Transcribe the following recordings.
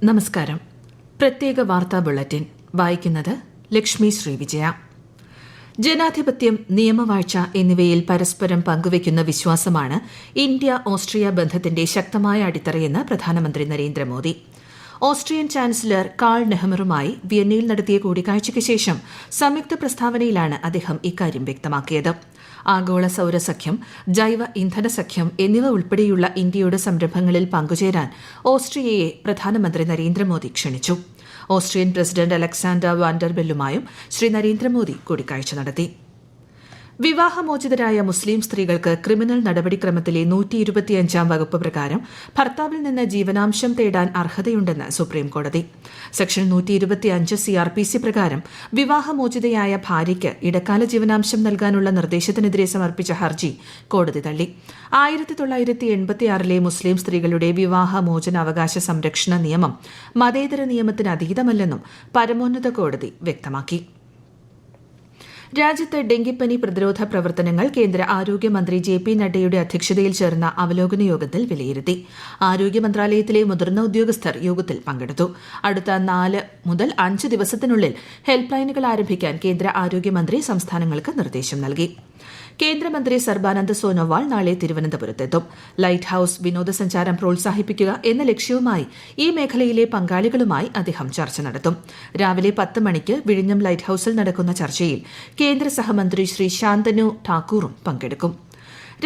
നമസ്കാരം. പ്രത്യേക വാർത്താ ബുള്ളറ്റിൻ വായിക്കുന്നത് ലക്ഷ്മി ശ്രീവിജയ. ജനാധിപത്യം, നിയമവാഴ്ച എന്നിവയിൽ പരസ്പരം പങ്കുവയ്ക്കുന്ന വിശ്വാസമാണ് ഇന്ത്യ ഓസ്ട്രിയ ബന്ധത്തിന്റെ ശക്തമായ അടിത്തറയെന്ന് പ്രധാനമന്ത്രി നരേന്ദ്രമോദി. ഓസ്ട്രിയൻ ചാൻസലർ കാൾ നെഹ്മറുമായി വിയന്നയിൽ നടത്തിയ കൂടിക്കാഴ്ചയ്ക്ക് ശേഷം സംയുക്ത പ്രസ്താവനയിലാണ് അദ്ദേഹം ഇക്കാര്യം വ്യക്തമാക്കിയത്. ആഗോള സൌരസഖ്യം, ജൈവ ഇന്ധന സഖ്യം എന്നിവ ഉൾപ്പെടെയുള്ള ഇന്ത്യയുടെ സംരംഭങ്ങളിൽ പങ്കുചേരാൻ ഓസ്ട്രിയയെ പ്രധാനമന്ത്രി നരേന്ദ്രമോദി ക്ഷണിച്ചു. ഓസ്ട്രിയൻ പ്രസിഡന്റ് അലക്സാണ്ടർ വാൻഡർബെല്ലുമായും ശ്രീ നരേന്ദ്രമോദി കൂടിക്കാഴ്ച നടത്തി. വിവാഹമോചിതരായ മുസ്ലിം സ്ത്രീകൾക്ക് ക്രിമിനൽ നടപടിക്രമത്തിലെ 125 വകുപ്പ് പ്രകാരം ഭർത്താവിൽ നിന്ന് ജീവനാംശം തേടാൻ അർഹതയുണ്ടെന്ന് സുപ്രീംകോടതി. സെക്ഷൻ 125 CRPC പ്രകാരം വിവാഹമോചിതയായ ഭാര്യയ്ക്ക് ഇടക്കാല ജീവനാംശം നൽകാനുള്ള നിർദ്ദേശത്തിനെതിരെ സമർപ്പിച്ച ഹർജി കോടതി തള്ളി. 1986 മുസ്ലിം സ്ത്രീകളുടെ വിവാഹമോചനാവകാശ സംരക്ഷണ നിയമം മതേതര നിയമത്തിന് അതീതമല്ലെന്നും പരമോന്നത കോടതി വ്യക്തമാക്കി. രാജ്യത്ത് ഡെങ്കിപ്പനി പ്രതിരോധ പ്രവർത്തനങ്ങൾ കേന്ദ്ര ആരോഗ്യമന്ത്രി JP നഡ്ഡയുടെ അധ്യക്ഷതയിൽ ചേർന്ന അവലോകന യോഗത്തിൽ വിലയിരുത്തി. ആരോഗ്യ മന്ത്രാലയത്തിലെ മുതിർന്ന ഉദ്യോഗസ്ഥർ യോഗത്തിൽ പങ്കെടുത്തു. അടുത്ത 4 മുതൽ 5 ദിവസത്തിനുള്ളിൽ ഹെൽപ്പ് ലൈനുകൾ ആരംഭിക്കാൻ കേന്ദ്ര ആരോഗ്യമന്ത്രി സംസ്ഥാനങ്ങൾക്ക് നിർദ്ദേശം നൽകി. കേന്ദ്രമന്ത്രി സർബാനന്ദ് സോനോവാൾ നാളെ തിരുവനന്തപുരത്തെത്തും. ലൈറ്റ് ഹൌസ് വിനോദസഞ്ചാരം പ്രോത്സാഹിപ്പിക്കുക എന്ന ലക്ഷ്യവുമായി ഈ മേഖലയിലെ പങ്കാളികളുമായി അദ്ദേഹം ചർച്ച നടത്തും. രാവിലെ 10 മണിക്ക് വിഴിഞ്ഞം ലൈറ്റ് ഹൌസിൽ നടക്കുന്ന ചർച്ചയിൽ കേന്ദ്ര സഹമന്ത്രി ശ്രീ ശാന്തനു ഠാക്കൂറും പങ്കെടുക്കും.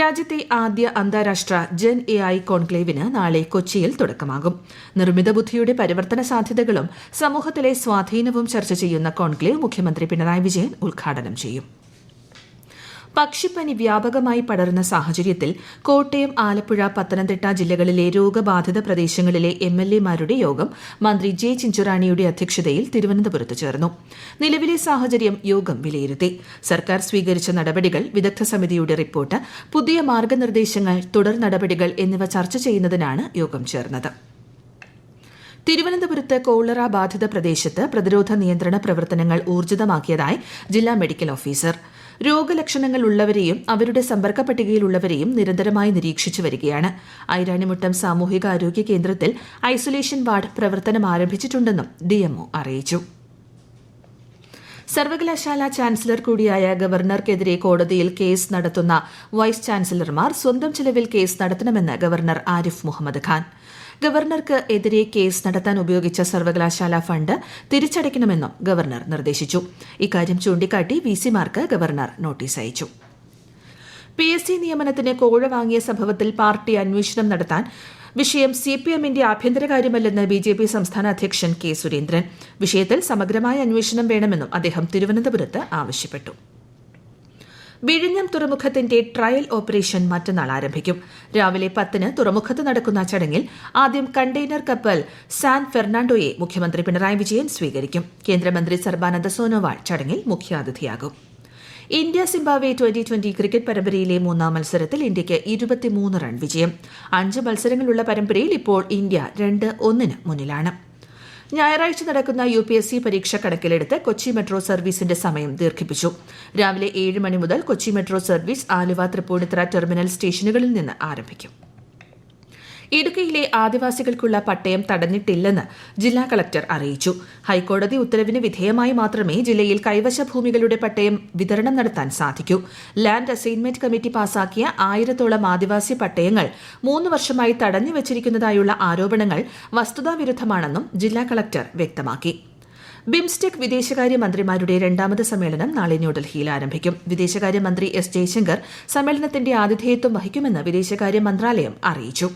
രാജ്യത്തെ ആദ്യ അന്താരാഷ്ട്ര ജൻ AI കോൺക്ലേവിന് നാളെ കൊച്ചിയിൽ തുടക്കമാകും. നിർമ്മിത ബുദ്ധിയുടെ പരിവർത്തന സാധ്യതകളും സമൂഹത്തിലെ സ്വാധീനവും ചർച്ച ചെയ്യുന്ന കോൺക്ലേവ് മുഖ്യമന്ത്രി പിണറായി വിജയൻ ഉദ്ഘാടനം ചെയ്യും. പക്ഷിപ്പനി വ്യാപകമായി പടർന്ന സാഹചര്യത്തിൽ കോട്ടയം, ആലപ്പുഴ, പത്തനംതിട്ട ജില്ലകളിലെ രോഗബാധിത പ്രദേശങ്ങളിലെ MLAമാരുടെ യോഗം മന്ത്രി ജെ ചിഞ്ചുറാണിയുടെ അധ്യക്ഷതയിൽ തിരുവനന്തപുരത്ത് ചേർന്നു. നിലവിലെ സാഹചര്യം യോഗം വിലയിരുത്തി. സർക്കാർ സ്വീകരിച്ച നടപടികൾ, വിദഗ്ധ സമിതിയുടെ റിപ്പോർട്ട്, പുതിയ മാർഗനിർദ്ദേശങ്ങൾ, തുടർ നടപടികൾ എന്നിവ ചർച്ച ചെയ്യുന്നതിനാണ് യോഗം ചേർന്നത്. തിരുവനന്തപുരത്ത് കോളറ ബാധിത പ്രദേശത്ത് പ്രതിരോധ നിയന്ത്രണ പ്രവർത്തനങ്ങൾ ഊർജിതമാക്കിയതായി ജില്ലാ മെഡിക്കൽ ഓഫീസർ. രോഗലക്ഷണങ്ങൾ ഉള്ളവരെയും അവരുടെ സമ്പർക്ക പട്ടികയിലുള്ളവരെയും നിരന്തരമായി നിരീക്ഷിച്ചു വരികയാണ്. ഐരാണിമുട്ടം സാമൂഹിക ആരോഗ്യ കേന്ദ്രത്തിൽ ഐസൊലേഷൻ വാർഡ് പ്രവർത്തനം ആരംഭിച്ചിട്ടുണ്ടെന്നും DMO അറിയിച്ചു. സർവകലാശാല ചാൻസലർ കൂടിയായ ഗവർണർക്കെതിരെ കോടതിയിൽ കേസ് നടത്തുന്ന വൈസ് ചാൻസലർമാർ സ്വന്തം ചെലവിൽ കേസ് നടത്തണമെന്ന് ഗവർണർ ആരിഫ് മുഹമ്മദ് ഖാൻ. ഗവർണർക്ക് എതിരെ കേസ് നടത്താൻ ഉപയോഗിച്ച സർവകലാശാല ഫണ്ട് തിരിച്ചടയ്ക്കണമെന്നും ഗവർണർ നിർദ്ദേശിച്ചു. ഇക്കാര്യം ചൂണ്ടിക്കാട്ടി VCമാർക്ക് ഗവർണർ നോട്ടീസ് അയച്ചു. PSC നിയമനത്തിന് കോഴ വാങ്ങിയ സംഭവത്തിൽ പാർട്ടി അന്വേഷണം നടത്താൻ വിഷയം CPMന്റെ ആഭ്യന്തരകാര്യമല്ലെന്ന് BJP സംസ്ഥാന അധ്യക്ഷൻ K സുരേന്ദ്രൻ. വിഷയത്തിൽ സമഗ്രമായ അന്വേഷണം വേണമെന്നും അദ്ദേഹം തിരുവനന്തപുരത്ത് ആവശ്യപ്പെട്ടു. വിഴിഞ്ഞം തുറമുഖത്തിന്റെ ട്രയൽ ഓപ്പറേഷൻ മറ്റന്നാൾ ആരംഭിക്കും. രാവിലെ 10-ന് തുറമുഖത്ത് നടക്കുന്ന ചടങ്ങിൽ ആദ്യം കണ്ടെയ്നർ കപ്പൽ സാൻ ഫെർണാണ്ടോയെ മുഖ്യമന്ത്രി പിണറായി വിജയൻ സ്വീകരിക്കും. കേന്ദ്രമന്ത്രി സർബാനന്ദ് സോനോവാൾ ചടങ്ങിൽ മുഖ്യാതിഥിയാകും. ഇന്ത്യ സിംബാബ്വെ 2020 ക്രിക്കറ്റ് പരമ്പരയിലെ 3ാം മത്സരത്തിൽ ഇന്ത്യയ്ക്ക് 23 റൺ വിജയം. 5 മത്സരങ്ങളുള്ള പരമ്പരയിൽ ഇപ്പോൾ ഇന്ത്യ 2-1 മുന്നിലാണ്. ഞായറാഴ്ച നടക്കുന്ന UPSC പരീക്ഷ കണക്കിലെടുത്ത് കൊച്ചി മെട്രോ സർവീസിന്റെ സമയം ദീർഘിപ്പിച്ചു. രാവിലെ 7 മണി മുതൽ Kochi metro service Aluva, Tripunithura terminal സ്റ്റേഷനുകളിൽ നിന്ന് ആരംഭിക്കും. ഇടുക്കിയിലെ ആദിവാസികൾക്കുള്ള പട്ടയം തടഞ്ഞിട്ടില്ലെന്ന് ജില്ലാ കളക്ടർ അറിയിച്ചു. ഹൈക്കോടതി ഉത്തരവിന് വിധേയമായി മാത്രമേ ജില്ലയിൽ കൈവശ ഭൂമികളുടെ പട്ടയം വിതരണം നടത്താൻ സാധിക്കൂ. ലാൻഡ് അസൈൻമെന്റ് കമ്മിറ്റി പാസാക്കിയ 1000-ഓളം ആദിവാസി പട്ടയങ്ങൾ 3 വർഷമായി തടഞ്ഞുവച്ചിരിക്കുന്നതായുള്ള ആരോപണങ്ങൾ വസ്തുതാവിരുദ്ധമാണെന്നും ജില്ലാ കളക്ടർ വ്യക്തമാക്കി. ബിംസ്റ്റെക് വിദേശകാര്യ മന്ത്രിമാരുടെ 2ാമത് സമ്മേളനം നാളെ ന്യൂഡൽഹിയിൽ ആരംഭിക്കും. വിദേശകാര്യമന്ത്രി S ജയശങ്കർ സമ്മേളനത്തിന്റെ ആതിഥേയത്വം വഹിക്കുമെന്ന് വിദേശകാര്യ മന്ത്രാലയം അറിയിച്ചു.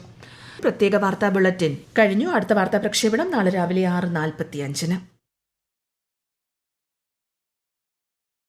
പ്രത്യേക വാർത്താ ബുള്ളറ്റിൻ കഴിഞ്ഞു. അടുത്ത വാർത്താ പ്രക്ഷേപണം നാളെ രാവിലെ 6:45-ന്.